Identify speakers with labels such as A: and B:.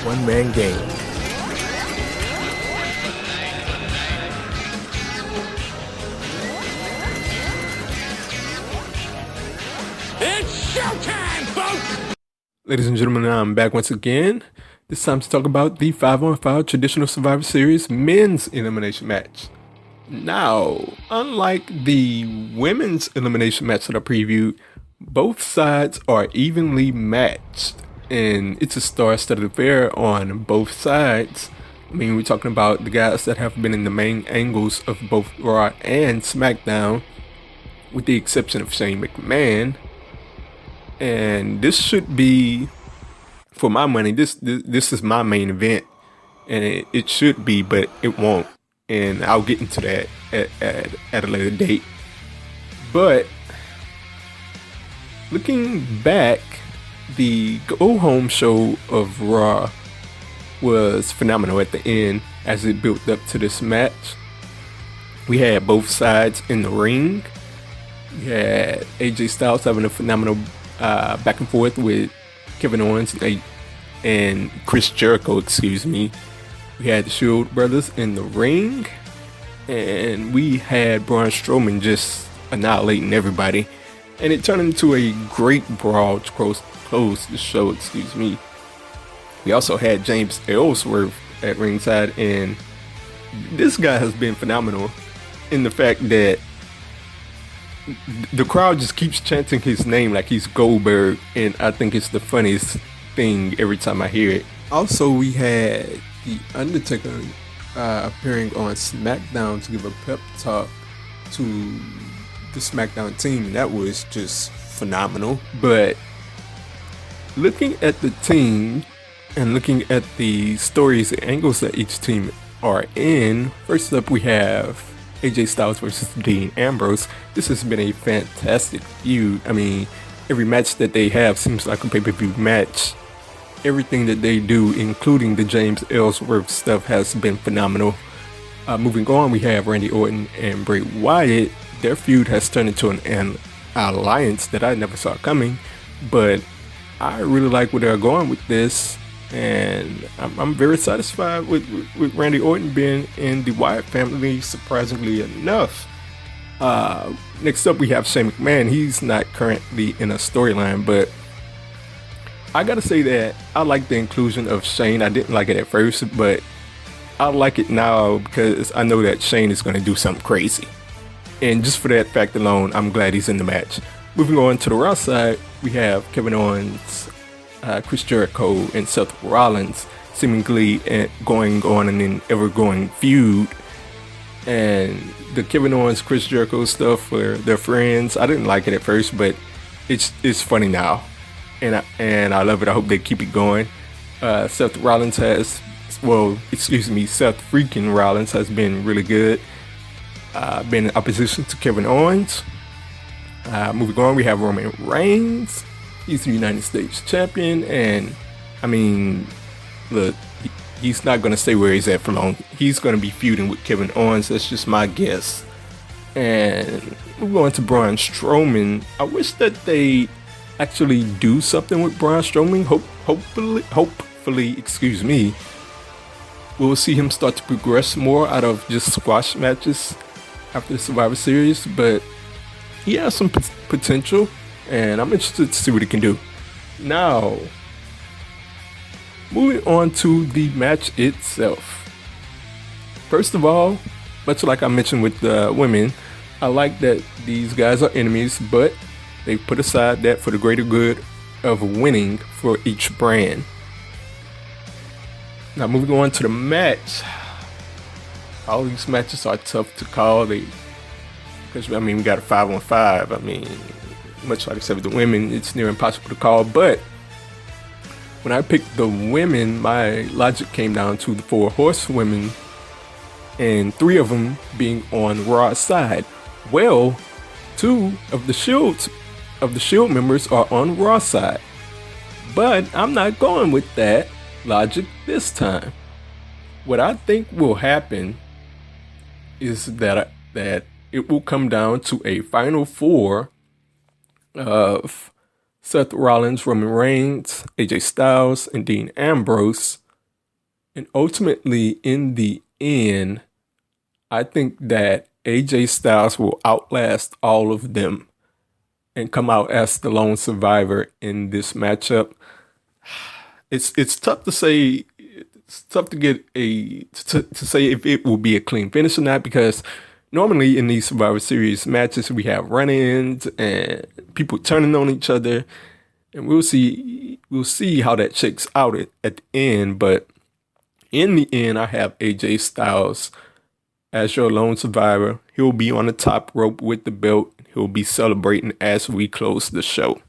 A: one-man game.
B: It's showtime, folks!
A: Ladies and gentlemen, I'm back once again. This time to talk about the 5-on-5 traditional Survivor Series men's elimination match. Now, unlike the women's elimination match that I previewed, both sides are evenly matched, and it's a star-studded affair on both sides. I mean, we're talking about the guys that have been in the main angles of both Raw and SmackDown, with the exception of Shane McMahon. And this should be, for my money, this is my main event, and it should be, but it won't. And I'll get into that at a later date. But looking back, the go home show of Raw was phenomenal at the end as it built up to this match. We had both sides in the ring. We had AJ Styles having a phenomenal back and forth with Kevin Owens and Chris Jericho, excuse me. We had the Shield brothers in the ring, and we had Braun Strowman just annihilating everybody. And it turned into a great brawl to close the show, excuse me. We also had James Ellsworth at ringside, and this guy has been phenomenal in the fact that the crowd just keeps chanting his name like he's Goldberg, and I think it's the funniest thing every time I hear it. Also, we had The Undertaker appearing on SmackDown to give a pep talk to the SmackDown team, and that was just phenomenal. But looking at the team and looking at the stories and angles that each team are in, first up we have AJ Styles versus Dean Ambrose. This has been a fantastic feud. I mean, every match that they have seems like a pay-per-view match. Everything that they do, including the James Ellsworth stuff, has been phenomenal. Moving on, we have Randy Orton and Bray Wyatt. Their feud has turned into an alliance that I never saw coming, but I really like where they're going with this, and I'm very satisfied with Randy Orton being in the Wyatt family, surprisingly enough. Next up, we have Shane McMahon. He's not currently in a storyline, but I gotta say that I like the inclusion of Shane. I didn't like it at first, but I like it now because I know that Shane is gonna do something crazy. And just for that fact alone, I'm glad he's in the match. Moving on to the Raw side, we have Kevin Owens, Chris Jericho, and Seth Rollins seemingly going on an ever-going feud. And the Kevin Owens, Chris Jericho stuff where they're friends, I didn't like it at first, but it's funny now. And I love it. I hope they keep it going. Seth freaking Rollins has been really good. Been in opposition to Kevin Owens. Moving on, we have Roman Reigns. He's the United States champion, and I mean, look, he's not gonna stay where he's at for long. He's gonna be feuding with Kevin Owens. That's just my guess. And moving on to Braun Strowman. I wish that they actually do something with Braun Strowman. Hopefully, excuse me, we'll see him start to progress more out of just squash matches after the Survivor Series. But he has some potential, and I'm interested to see what he can do. Now, moving on to the match itself. First of all, much like I mentioned with the women, I like that these guys are enemies, but they put aside that for the greater good of winning for each brand. Now, moving on to the match. All these matches are tough to call. Because, I mean, we got a 5-on-5. I mean, much like I said with the women, it's near impossible to call. But when I picked the women, my logic came down to the 4 horsewomen, and 3 of them being on Raw's side. Well, 2 of the Shield members are on Raw's side. But I'm not going with that logic this time. What I think will happen is that it will come down to a final 4 of Seth Rollins, Roman Reigns, AJ Styles, and Dean Ambrose And ultimately, in the end, I think that AJ Styles will outlast all of them and come out as the lone survivor in this matchup. It's tough to say. It's tough to get to say if it will be a clean finish or not, because normally in these Survivor Series matches we have run-ins and people turning on each other, and we'll see how that shakes out at the end. But in the end, I have AJ Styles as your lone survivor. He'll be on the top rope with the belt. He'll be celebrating as we close the show.